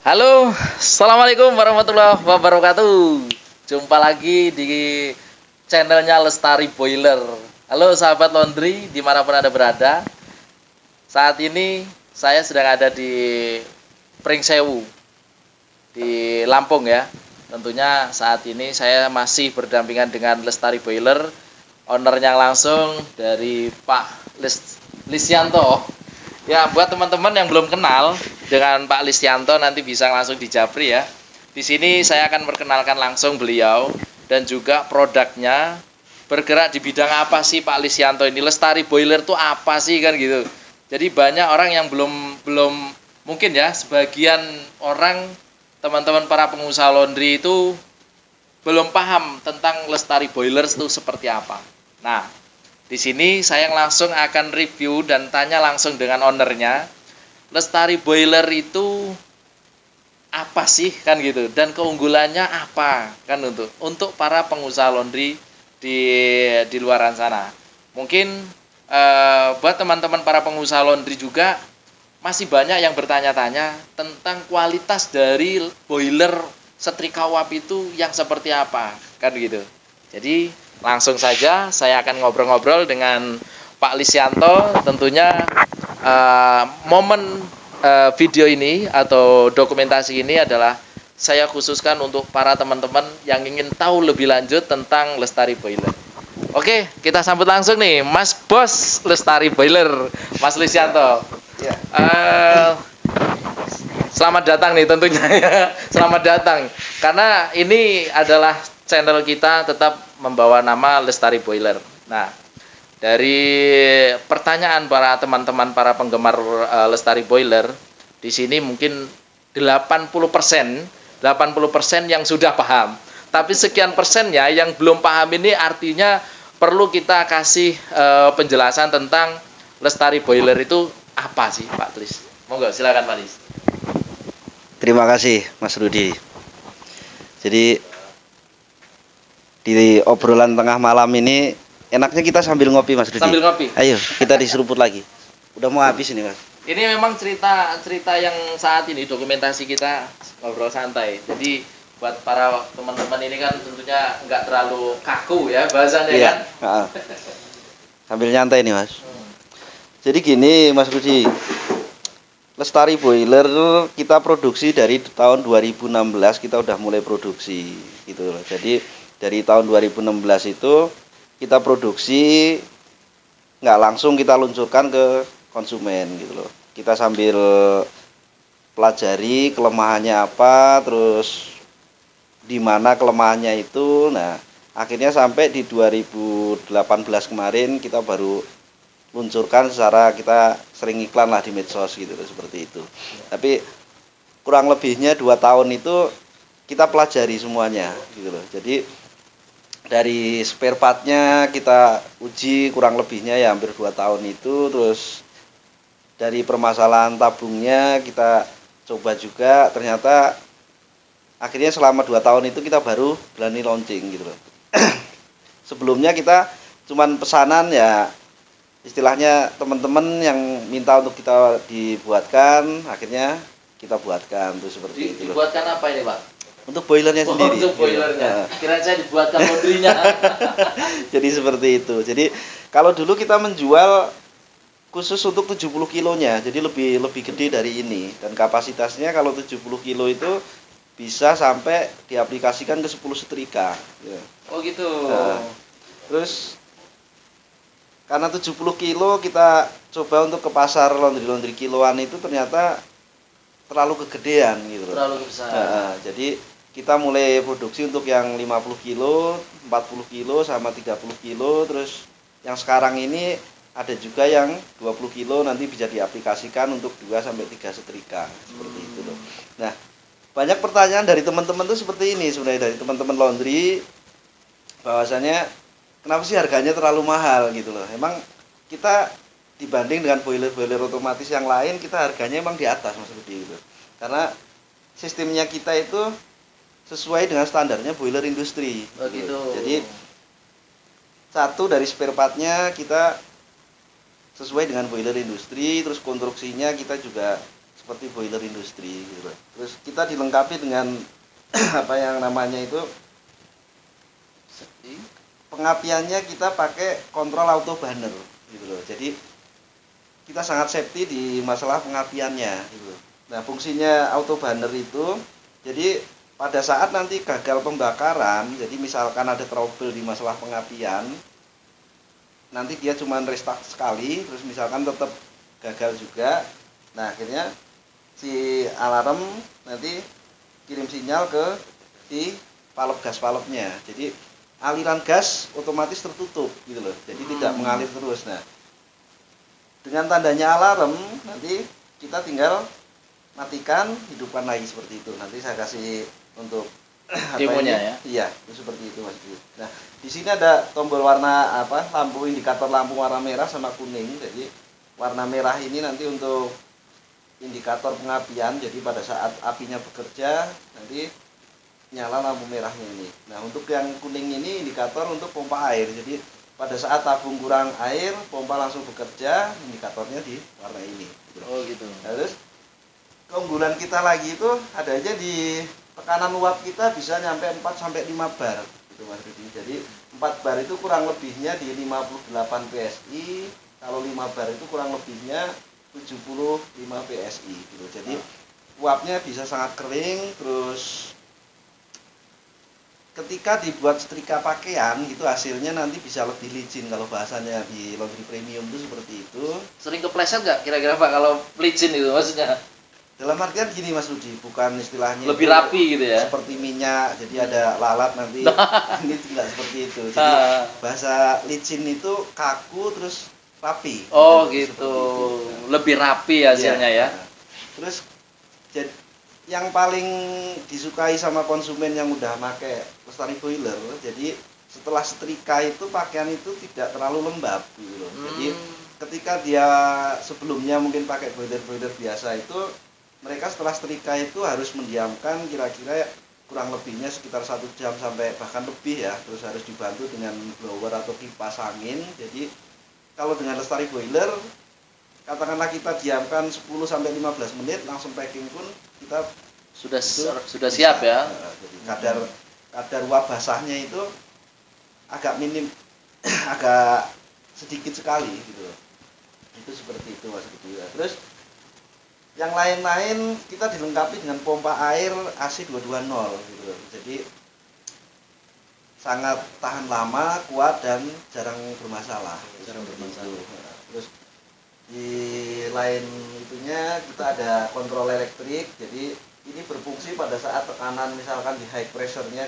Halo, assalamualaikum warahmatullahi wabarakatuh. Jumpa lagi di channelnya Lestari Boiler. Halo sahabat laundry dimanapun anda berada. Saat ini saya sedang ada di Pringsewu di Lampung ya. Tentunya saat ini saya masih berdampingan dengan Lestari Boiler, ownernya langsung dari Pak Lisyanto. Ya, buat teman-teman yang belum kenal dengan Pak Lisyanto nanti bisa langsung di Japri ya. Di sini saya akan perkenalkan langsung beliau dan juga produknya. Bergerak di bidang apa sih Pak Lisyanto ini? Lestari Boiler tuh apa sih kan gitu. Jadi banyak orang yang belum mungkin ya, sebagian orang teman-teman para pengusaha laundry itu belum paham tentang Lestari Boiler itu seperti apa. Nah, di sini saya langsung akan review dan tanya langsung dengan ownernya. Lestari Boiler itu apa sih kan gitu, dan keunggulannya apa kan untuk para pengusaha laundry di luaran sana. Mungkin buat teman-teman para pengusaha laundry juga masih banyak yang bertanya-tanya tentang kualitas dari boiler setrika uap itu yang seperti apa kan gitu. Jadi langsung saja saya akan ngobrol-ngobrol dengan Pak Lisyanto. Tentunya momen video ini atau dokumentasi ini adalah saya khususkan untuk para teman-teman yang ingin tahu lebih lanjut tentang Lestari Boiler. Oke, kita sambut langsung nih Mas Bos Lestari Boiler, Mas Lisyanto. Ya. Selamat datang nih tentunya ya. Selamat datang. Karena ini adalah channel kita tetap membawa nama Lestari Boiler. Nah, dari pertanyaan para teman-teman para penggemar Lestari Boiler, di sini mungkin 80% yang sudah paham. Tapi sekian persennya yang belum paham ini artinya perlu kita kasih penjelasan tentang Lestari Boiler itu apa sih, Pak Tris? Monggo silakan Pak Tris. Terima kasih Mas Rudi. Jadi di obrolan tengah malam ini enaknya kita sambil ngopi Mas Rudi. Sambil ngopi. Ayo kita diseruput lagi. Udah mau habis ini Mas. Ini memang cerita yang saat ini dokumentasi kita ngobrol santai. Jadi buat para teman-teman ini kan tentunya nggak terlalu kaku ya bahasanya Iya. kan. Sambil nyantai nih Mas. Jadi gini Mas Rudi. Lestari Boiler kita produksi dari tahun 2016 kita udah mulai produksi gitu loh. Jadi dari tahun 2016 itu kita produksi nggak langsung kita luncurkan ke konsumen gitu loh. Kita sambil pelajari kelemahannya apa, terus di mana kelemahannya itu. Nah, akhirnya sampai di 2018 kemarin kita baru luncurkan secara kita sering iklan lah di medsos gitu loh, seperti itu. Tapi kurang lebihnya 2 tahun itu kita pelajari semuanya gitu loh. Jadi dari spare partnya kita uji kurang lebihnya ya hampir 2 tahun itu. Terus dari permasalahan tabungnya kita coba juga, ternyata akhirnya selama 2 tahun itu kita baru berani launching gitu loh. Sebelumnya kita cuman pesanan ya, istilahnya teman-teman yang minta untuk kita dibuatkan, akhirnya kita buatkan tuh seperti itu. Dibuatkan apa ini Pak? Untuk boilernya sendiri. Untuk boilernya. Kira saya dibuatkan laundrynya. Jadi seperti itu. Jadi kalau dulu kita menjual khusus untuk 70 kilonya, jadi lebih gede dari ini, dan kapasitasnya kalau 70 kilo itu bisa sampai diaplikasikan ke 10 setrika. Ya. Oh gitu. Nah, terus karena 70 kilo kita coba untuk ke pasar laundry kiloan itu ternyata terlalu kegedean gitu loh. Terlalu besar. Nah, jadi kita mulai produksi untuk yang 50 kilo, 40 kilo sama 30 kilo. Terus yang sekarang ini ada juga yang 20 kilo nanti bisa diaplikasikan untuk 2 sampai 3 setrika seperti itu loh. Nah, banyak pertanyaan dari teman-teman tuh seperti ini sebenarnya, dari teman-teman laundry, bahwasanya kenapa sih harganya terlalu mahal gitu loh. Emang kita dibanding dengan boiler-boiler otomatis yang lain, kita harganya emang di atas Mas Rudi gitu. Karena sistemnya kita itu sesuai dengan standarnya boiler industri. Oh gitu. Jadi satu dari spare partnya kita sesuai dengan boiler industri, terus konstruksinya kita juga seperti boiler industri gitu loh. Terus kita dilengkapi dengan apa yang namanya itu pengapiannya kita pakai kontrol auto burner gitu loh. Jadi kita sangat safety di masalah pengapiannya gitu. Nah, fungsinya auto burner itu jadi pada saat nanti gagal pembakaran, jadi misalkan ada trouble di masalah pengapian, nanti dia cuma restart sekali, terus misalkan tetap gagal juga. Nah, akhirnya si alarm nanti kirim sinyal ke si valve gas valve-nya. Jadi aliran gas otomatis tertutup gitu loh. Jadi tidak mengalir terus. Nah, dengan tandanya alarm nanti kita tinggal matikan, hidupkan lagi seperti itu. Nanti saya kasih untuk demonya ya. Iya, itu seperti itu Mas. Nah, di sini ada tombol warna lampu indikator lampu warna merah sama kuning. Jadi warna merah ini nanti untuk indikator pengapian. Jadi pada saat apinya bekerja nanti nyala lampu merahnya ini. Nah, untuk yang kuning ini indikator untuk pompa air. Jadi pada saat tabung kurang air, pompa langsung bekerja, indikatornya di warna ini. Oh gitu. Nah, terus keunggulan kita lagi itu ada aja di tekanan uap kita bisa nyampe 4 sampai 5 bar gitu Mas Rudi. Jadi 4 bar itu kurang lebihnya di 58 PSI, kalau 5 bar itu kurang lebihnya 75 PSI gitu. Jadi uapnya bisa sangat kering. Terus ketika dibuat setrika pakaian itu hasilnya nanti bisa lebih licin, kalau bahasanya di laundry premium itu seperti itu. Sering kepleset nggak kira-kira Pak kalau licin itu maksudnya? Dalam artian gini Mas Rudi, bukan istilahnya Lebih rapi gitu ya. seperti minyak, jadi ada lalat nanti. Ini tidak seperti itu. Jadi bahasa licin itu kaku terus rapi. Oh Jadi, gitu. itu. Lebih rapi hasilnya ya. Nah, terus yang paling disukai sama konsumen yang udah pakai Lestari Boiler, jadi setelah setrika itu pakaian itu tidak terlalu lembab gitu loh. Jadi ketika dia sebelumnya mungkin pakai boiler biasa itu, mereka setelah setrika itu harus mendiamkan kira-kira kurang lebihnya sekitar 1 jam sampai bahkan lebih ya. Terus harus dibantu dengan blower atau kipas angin. Jadi kalau dengan Lestari Boiler, katakanlah kita diamkan 10 sampai 15 menit langsung packing pun kita sudah siap ya. Jadi kadar uap basahnya itu agak minim, agak sedikit sekali gitu. Itu seperti itu Mas Rudi. Terus yang lain-lain kita dilengkapi dengan pompa air AC 220 gitu. Jadi sangat tahan lama, kuat dan jarang bermasalah. Terus di lain itunya kita ada kontrol elektrik. Jadi ini berfungsi pada saat tekanan misalkan di high pressure-nya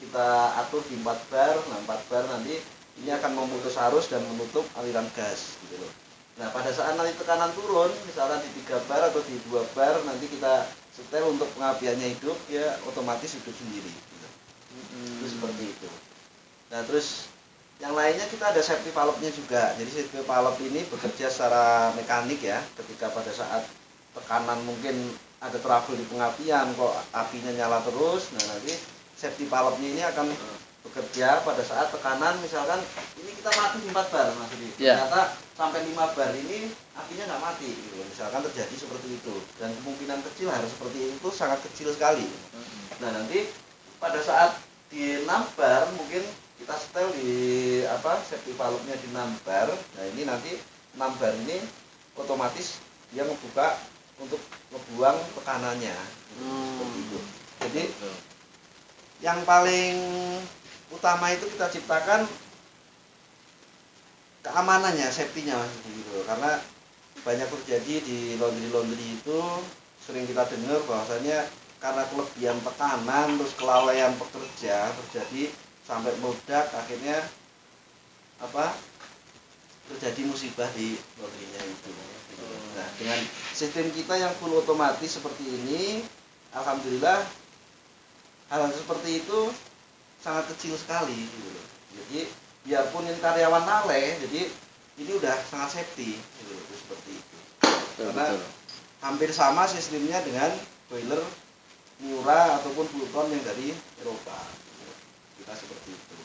kita atur di 4 bar. Nah, 4 bar nanti ini akan memutus arus dan menutup aliran gas gitu loh. Nah, pada saat nanti tekanan turun misalkan di 3 bar atau di 2 bar, nanti kita setel untuk pengapiannya hidup, ya otomatis hidup sendiri gitu. Itu seperti itu. Nah, terus yang lainnya kita ada safety valve-nya juga. Jadi safety valve ini bekerja secara mekanik ya. Ketika pada saat tekanan mungkin ada trouble di pengapian, kok apinya nyala terus, nah nanti safety valve-nya ini akan bekerja pada saat tekanan misalkan ini kita mati di 4 bar Mas Rudi. Ternyata sampai 5 bar ini apinya nggak mati gitu. Misalkan terjadi seperti itu, dan kemungkinan kecil harus seperti itu sangat kecil sekali. Nah, nanti pada saat di 6 bar mungkin kita setel di safety valve-nya di 6 bar. Nah, ini nanti 6 bar ini otomatis dia ngebuka untuk ngebuang tekanannya. Seperti itu. Jadi yang paling utama itu kita ciptakan keamanannya, safety-nya Mas gitu. Karena banyak terjadi di laundry itu sering kita dengar bahwasanya karena kelebihan tekanan terus kelalaian pekerja terjadi sampai meledak, akhirnya terjadi musibah di laundry-nya itu. Nah, dengan sistem kita yang full otomatis seperti ini, alhamdulillah hal seperti itu sangat kecil sekali gitu. Jadi biarpun ini karyawan lalai, jadi ini udah sangat safety gitu, seperti itu. Karena hampir sama sistemnya dengan boiler Miura ataupun Fulton yang dari Eropa. Kita seperti itu.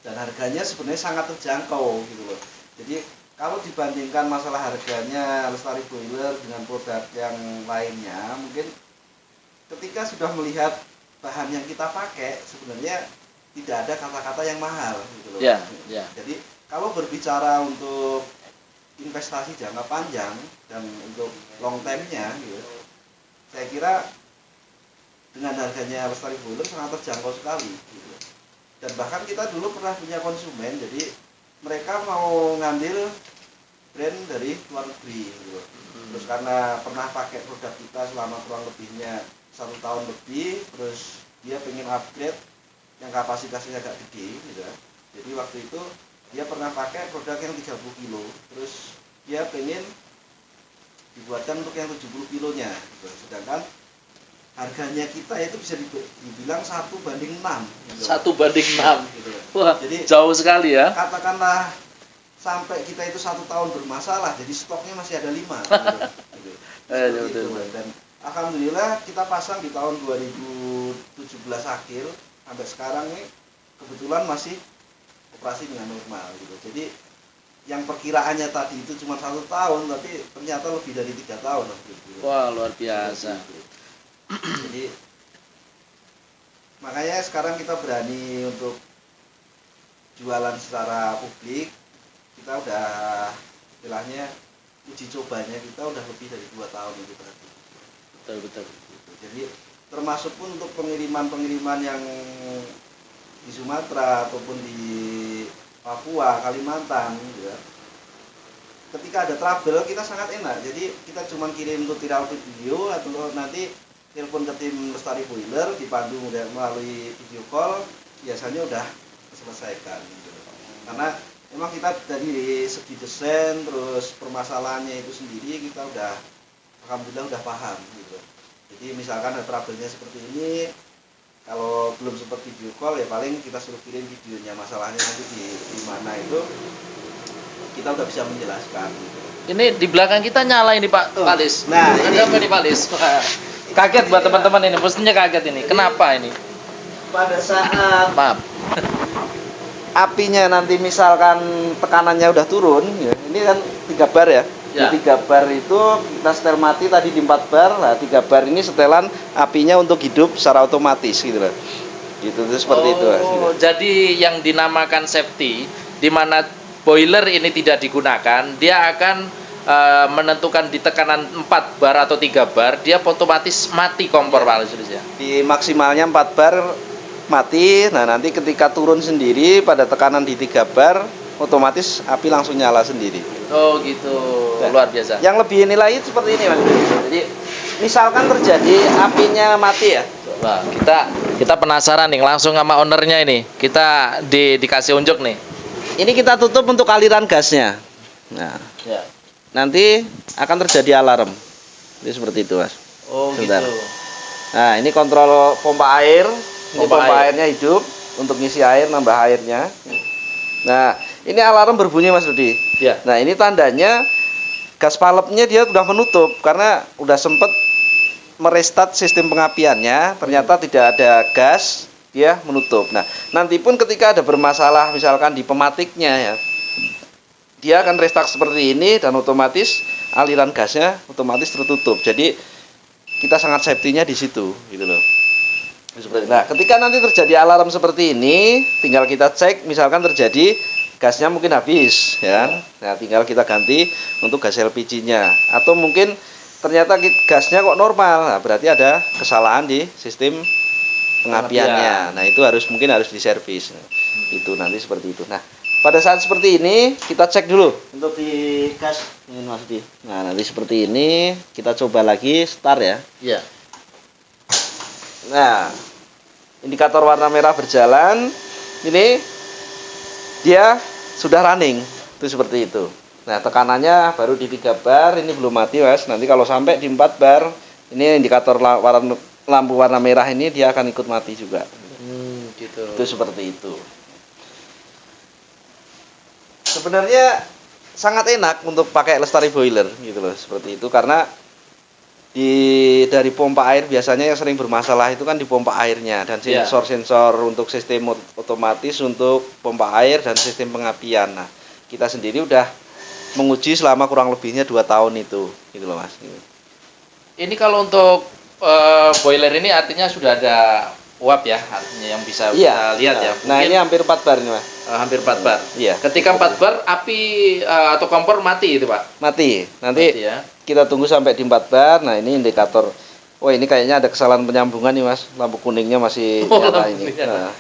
Dan harganya sebenarnya sangat terjangkau gitu loh. Jadi kalau dibandingkan masalah harganya Lestari Boiler dengan produk yang lainnya, mungkin ketika sudah melihat bahan yang kita pakai, sebenarnya tidak ada kata-kata yang mahal gitu loh. Ya, ya. Jadi kalau berbicara untuk investasi jangka panjang dan untuk long term-nya gitu, saya kira dengan harganya Lestari Boiler sangat terjangkau sekali gitu. Dan bahkan kita dulu pernah punya konsumen, jadi mereka mau ngambil brand dari luar negeri gitu. Terus karena pernah pakai produk kita selama kurang lebihnya 1 tahun lebih, terus dia pengen upgrade yang kapasitasnya agak gede gitu. Jadi waktu itu dia pernah pakai produk yang 30 kilo, terus dia pengen dibuatkan untuk yang 70 kilonya gitu. Sedangkan harganya kita itu bisa dibilang 1:6 gitu. 1:6. Gitu. Wah, Jadi jauh sekali ya. katakanlah sampai kita itu 1 tahun bermasalah, jadi stoknya masih ada 5 gitu. Seperti itu. Dan alhamdulillah kita pasang di tahun 2017 akhir sampai sekarang nih kebetulan masih operasi dengan normal gitu. Jadi yang perkiraannya tadi itu cuma 1 tahun, tapi ternyata lebih dari 3 tahun gitu. Wah, luar biasa. Jadi makanya sekarang kita berani untuk jualan secara publik. Kita udah istilahnya uji cobanya kita udah lebih dari 2 tahun itu tadi. Betul. Jadi termasuk pun untuk pengiriman yang di Sumatera ataupun di Papua, Kalimantan gitu ya. Ketika ada trouble kita sangat enak. Jadi kita cuma kirim tutorial video atau nanti telepon ke tim Lestari Boiler, dipandu melalui video call, biasanya udah selesaikan gitu. Karena memang kita dari segi desain terus permasalahannya itu sendiri kita udah alhamdulillah udah paham gitu. Jadi misalkan ada trouble-nya seperti ini, kalau belum sempat video call ya paling kita suruh kirim videonya, masalahnya nanti di mana itu kita udah bisa menjelaskan gitu. Ini di belakang kita nyala ini Pak Palis. Nah, ada ini apa nih Palis? Kaget buat teman-teman ini, pastinya kaget ini. Kenapa ini? Pada saat Maaf. apinya nanti misalkan tekanannya udah turun ya, ini kan 3 bar ya. Ya. Di 3 bar itu kita setel mati tadi di 4 bar. Nah 3 bar ini setelan apinya untuk hidup secara otomatis gitu loh. Gitu itu seperti itu. Gitu. Jadi yang dinamakan safety di mana boiler ini tidak digunakan, dia akan menentukan di tekanan 4 bar atau 3 bar, dia otomatis mati kompor Pak Palis ya. Di maksimalnya 4 bar mati. Nah nanti ketika turun sendiri pada tekanan di 3 bar otomatis api langsung nyala sendiri. Oh gitu, Nah, luar biasa. Yang lebih nilai seperti ini Mas. Jadi misalkan terjadi apinya mati ya. Wah, kita penasaran nih langsung sama ownernya ini. Kita dikasih unjuk nih. Ini kita tutup untuk aliran gasnya. Nah, Ya. nanti akan terjadi alarm. Ini seperti itu Mas. Oh Sebentar. gitu. Nah ini kontrol pompa air. Ini Pompa pompa air. airnya hidup untuk ngisi air, nambah airnya. Nah ini alarm berbunyi Mas Rudi. Ya. Nah ini tandanya gas palepnya dia udah menutup karena udah sempet merestart sistem pengapiannya, ternyata tidak ada gas, dia menutup. Nah nanti pun ketika ada bermasalah misalkan di pematiknya ya, dia akan restart seperti ini dan otomatis aliran gasnya otomatis tertutup. Jadi kita sangat safety-nya di situ gitu loh. Nah, ketika nanti terjadi alarm seperti ini, tinggal kita cek misalkan terjadi gasnya mungkin habis ya kan. Nah, tinggal kita ganti untuk gas LPG-nya atau mungkin ternyata gasnya kok normal. Nah, berarti ada kesalahan di sistem pengapiannya. Nah, itu mungkin harus diservis. Itu nanti seperti itu. Nah, pada saat seperti ini kita cek dulu untuk di gas ini Mas Di. Nah, nanti seperti ini kita coba lagi start ya. Iya. Nah, indikator warna merah berjalan. Ini dia sudah running. Itu seperti itu. Nah, tekanannya baru di 3 bar, ini belum mati, Mas. Nanti kalau sampai di 4 bar, ini indikator lampu warna merah ini dia akan ikut mati juga. Gitu. Itu seperti itu. Sebenarnya sangat enak untuk pakai Lestari Boiler gitu loh, seperti itu karena dari pompa air biasanya yang sering bermasalah itu kan di pompa airnya dan sensor-sensor untuk sistem otomatis untuk pompa air dan sistem pengapian. Nah, kita sendiri udah menguji selama kurang lebihnya 2 tahun itu gitu loh Mas. Ini kalau untuk boiler ini artinya sudah ada uap ya, artinya yang bisa kita lihat ya. Nah, Mungkin, ini hampir 4 bar ini Mas. hampir 4 bar. Iya. Ketika 4 bar api atau kompor mati itu, Pak. Mati. Nanti Mati ya. kita tunggu sampai di 4 bar. Nah, ini indikator. Oh, ini kayaknya ada kesalahan penyambungan nih Mas. Lampu kuningnya masih nyala ini. Nah.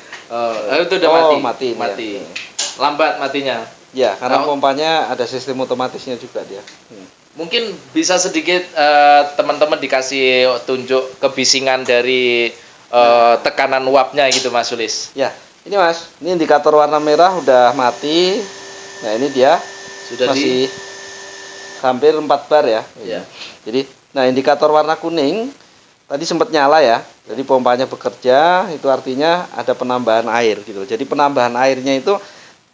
Itu udah mati. Mati. Ya. Lambat matinya. Ya, karena Nah, pompanya ada sistem otomatisnya juga dia. mungkin bisa sedikit teman-teman dikasih tunjuk kebisingan dari tekanan uapnya gitu Mas Sulis. Ya, ini Mas, ini indikator warna merah udah mati. Nah, ini dia Sudah masih hampir 4 bar ya. Ya. Jadi, nah indikator warna kuning tadi sempat nyala ya. Jadi pompanya bekerja, itu artinya ada penambahan air gitu. Jadi penambahan airnya itu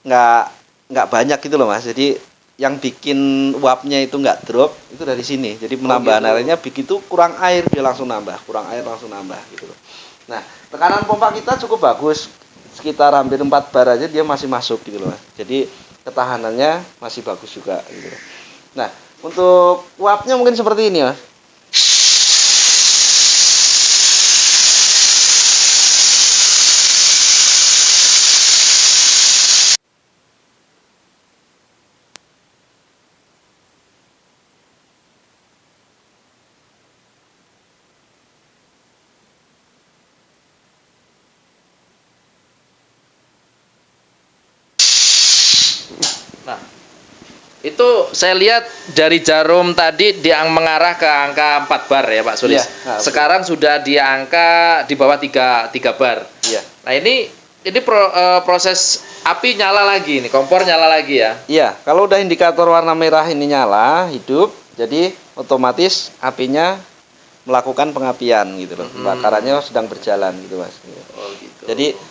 nggak banyak gitu loh Mas. Jadi yang bikin uapnya itu nggak drop itu dari sini. Jadi penambahan gitu. airnya begitu kurang air dia langsung nambah, kurang air langsung nambah gitu loh. Nah, tekanan pompa kita cukup bagus. Sekitar hampir 4 bar aja dia masih masuk gitu loh Mas. Jadi ketahanannya masih bagus juga gitu loh. Nah, untuk uapnya mungkin seperti ini Mas. Nah, itu saya lihat dari jarum tadi dia mengarah ke angka 4 bar ya Pak Sulis. Iya, nah, sekarang sudah di angka di bawah 3 bar. Iya. Nah, ini proses api nyala lagi nih, kompor nyala lagi ya. Iya, kalau udah indikator warna merah ini nyala, hidup, jadi otomatis apinya melakukan pengapian gitu loh. Pembakarannya sedang berjalan gitu Mas. Oh gitu. Jadi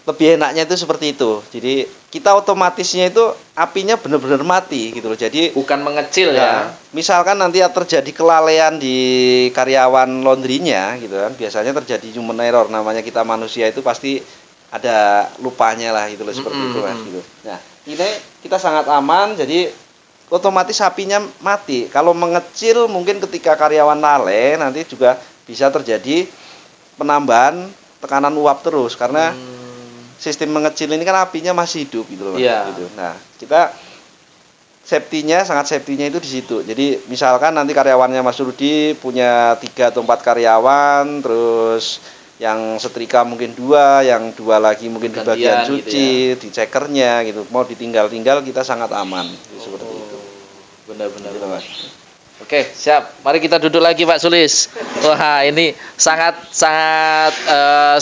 lebih enaknya itu seperti itu. Jadi kita otomatisnya itu apinya benar-benar mati gitu loh. Jadi bukan mengecil ya. misalkan nanti terjadi kelalaian di karyawan laundrynya gitu kan, biasanya terjadi human error, namanya kita manusia itu pasti ada lupanya lah gitu loh, seperti itu Mas gitu. Nah, ini kita sangat aman, jadi otomatis apinya mati. Kalau mengecil mungkin ketika karyawan lalai nanti juga bisa terjadi penambahan tekanan uap terus karena sistem mengecil ini kan apinya masih hidup gitu loh Mas. Iya. Gitu. Nah, kita sangat safety-nya itu di situ. Jadi misalkan nanti karyawannya Mas Rudi punya 3 atau 4 karyawan, terus yang setrika mungkin 2, yang 2 lagi mungkin di bagian Gantian cuci, gitu ya. di cekernya gitu. Mau ditinggal-tinggal kita sangat aman seperti itu. Benar-benar. Gitu, Mas. Oke, siap. Mari kita duduk lagi Pak Sulis. Wah, ini sangat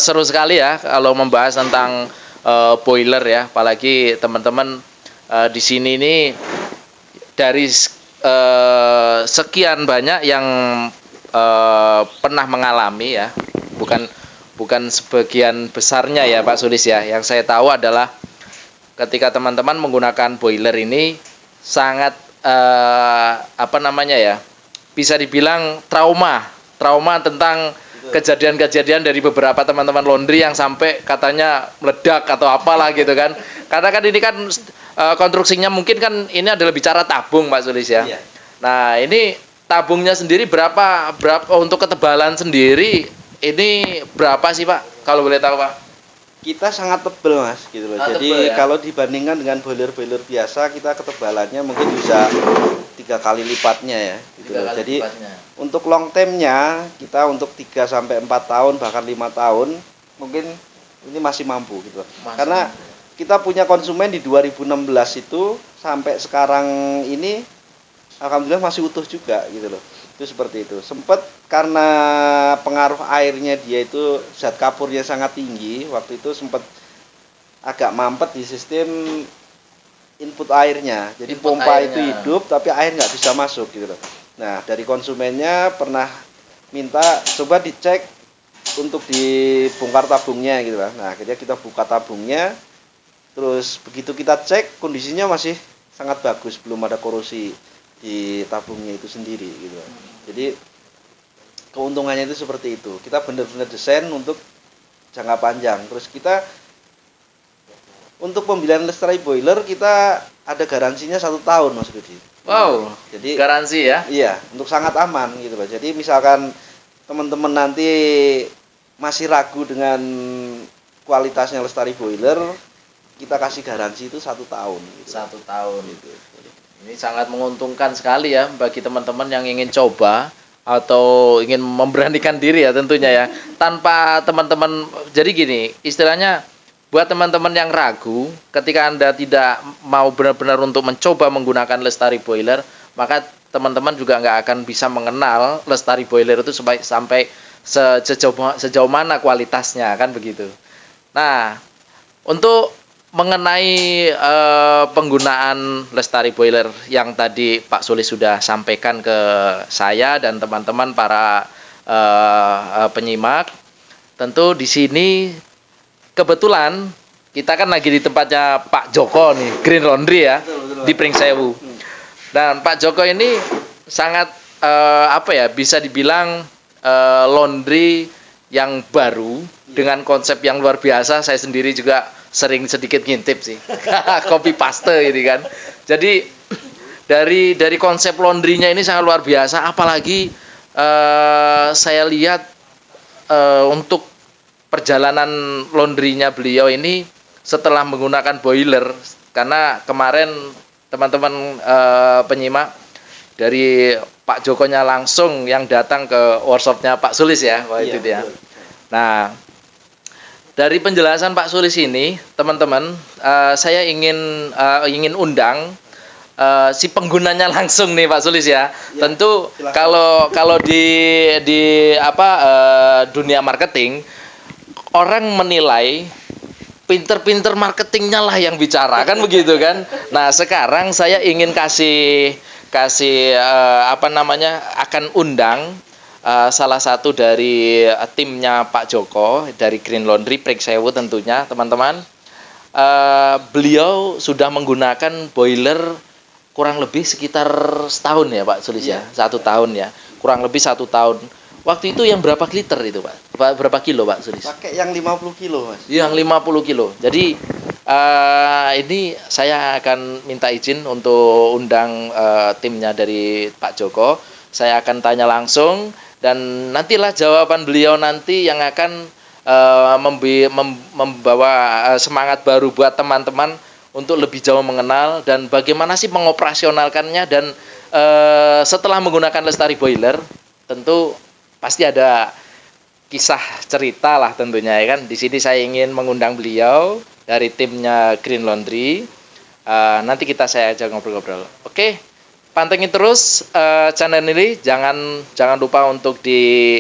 seru sekali ya kalau membahas tentang boiler ya. Apalagi teman-teman di sini ini dari sekian banyak yang pernah mengalami ya. Bukan sebagian besarnya ya Pak Sulis ya. Yang saya tahu adalah ketika teman-teman menggunakan boiler ini sangat bisa dibilang trauma tentang kejadian-kejadian dari beberapa teman-teman laundry yang sampai katanya meledak atau apalah gitu kan, karena kan ini kan konstruksinya mungkin kan ini adalah bicara tabung Pak Sulis ya. Iya. Nah, ini tabungnya sendiri berapa untuk ketebalan sendiri ini berapa sih Pak kalau boleh tahu Pak? Kita sangat tebel Mas gitu loh. Sangat Jadi tebel, ya? kalau dibandingkan dengan boiler-boiler biasa, kita ketebalannya mungkin bisa 3 kali lipatnya ya gitu loh. Jadi untuk long term-nya kita untuk 3 sampai 4 tahun bahkan 5 tahun mungkin ini masih mampu gitu loh. Karena kita punya konsumen di 2016 itu sampai sekarang ini alhamdulillah masih utuh juga gitu loh. Itu seperti itu. Sempat karena pengaruh airnya dia itu zat kapurnya sangat tinggi, waktu itu sempat agak mampet di sistem input airnya. Jadi Input pompa airnya. itu hidup tapi air nggak bisa masuk gitu loh. Nah, dari konsumennya pernah minta coba dicek untuk dibongkar tabungnya gitu lah. Nah, akhirnya kita buka tabungnya. Terus begitu kita cek kondisinya masih sangat bagus, belum ada korosi di tabungnya itu sendiri gitu. Jadi keuntungannya itu seperti itu. Kita benar-benar desain untuk jangka panjang. Terus kita untuk pembelian lestari boiler kita ada garansinya 1 tahun Mas Budi. Wow, Jadi garansi ya. iya, untuk sangat aman gitu Pak. Jadi misalkan teman-teman nanti masih ragu dengan kualitasnya Lestari Boiler, kita kasih garansi itu 1 tahun. Gitu. 1 tahun itu. Ini sangat menguntungkan sekali ya bagi teman-teman yang ingin coba atau ingin memberanikan diri ya tentunya ya. Tanpa teman-teman, jadi gini, istilahnya buat teman-teman yang ragu, ketika Anda tidak mau benar-benar untuk mencoba menggunakan Lestari Boiler, maka teman-teman juga nggak akan bisa mengenal Lestari Boiler itu sampai sejauh mana kualitasnya, kan begitu. Nah, untuk mengenai penggunaan Lestari Boiler yang tadi Pak Sulis sudah sampaikan ke saya dan teman-teman para penyimak, tentu di sini kebetulan kita kan lagi di tempatnya Pak Joko nih, Green Laundry ya, di Pringsewu. Dan Pak Joko ini sangat bisa dibilang laundry yang baru dengan konsep yang luar biasa. Saya sendiri juga sering sedikit ngintip sih, copy paste gitu kan. Jadi dari konsep laundrynya ini sangat luar biasa, apalagi saya lihat untuk perjalanan laundrynya beliau ini setelah menggunakan boiler, karena kemarin teman-teman penyimak dari Pak Jokonya langsung yang datang ke workshopnya Pak Sulis ya, itu dia. Nah, dari penjelasan Pak Sulis ini, teman-teman, saya ingin undang si penggunanya langsung nih Pak Sulis ya. Tentu silakan. kalau di dunia marketing, orang menilai pinter-pinter marketingnya lah yang bicara, kan begitu kan. Nah, sekarang saya ingin kasih akan undang salah satu dari timnya Pak Joko dari Green Laundry Pringsewu tentunya, teman-teman. Beliau sudah menggunakan boiler kurang lebih sekitar setahun ya Pak Sulis ya, 1 tahun ya, kurang lebih 1 tahun. Waktu itu yang berapa liter itu Pak? Berapa kilo Pak Sulis? Pakai yang 50 kilo Mas. Yang 50 kilo. Jadi ini saya akan minta izin untuk undang timnya dari Pak Joko. Saya akan tanya langsung dan nantilah jawaban beliau nanti yang akan membawa semangat baru buat teman-teman untuk lebih jauh mengenal dan bagaimana sih mengoperasionalkannya. Dan setelah menggunakan Lestari Boiler tentu pasti ada kisah cerita lah tentunya ya kan. Di sini saya ingin mengundang beliau dari timnya Green Laundry. Nanti saya ajak ngobrol-ngobrol. Oke, pantengin terus channel ini. Jangan lupa untuk di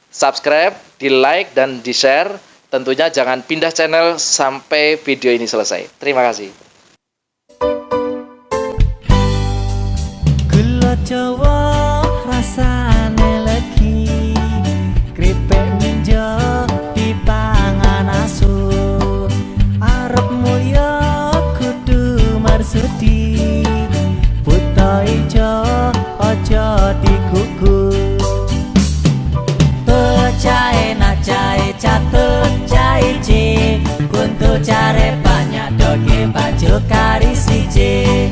subscribe, di like dan di share. Tentunya jangan pindah channel sampai video ini selesai. Terima kasih. Gula Jawa rasane legi, kripik ninja dipangan asu, arep mulya kudu marsudi, buta ijo aja digugu. Cae na cae catut cae je, kuntu care banyak doge baju kari sije.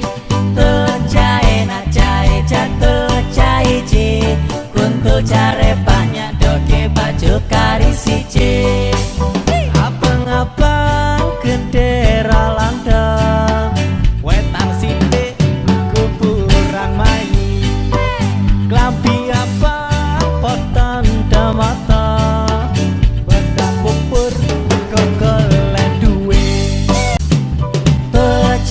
Cae na cae catut cae je, kuntu care banyak doge baju kari sije. Abang-abang gendera landang, wetan sithik kuburan mayi, klambi abang potan damata, wedang pupur gogolen duwe.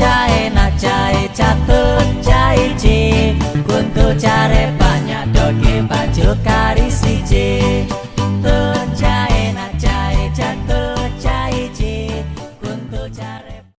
Cae na cae catut cae je, kuntu care banyak doge baju kari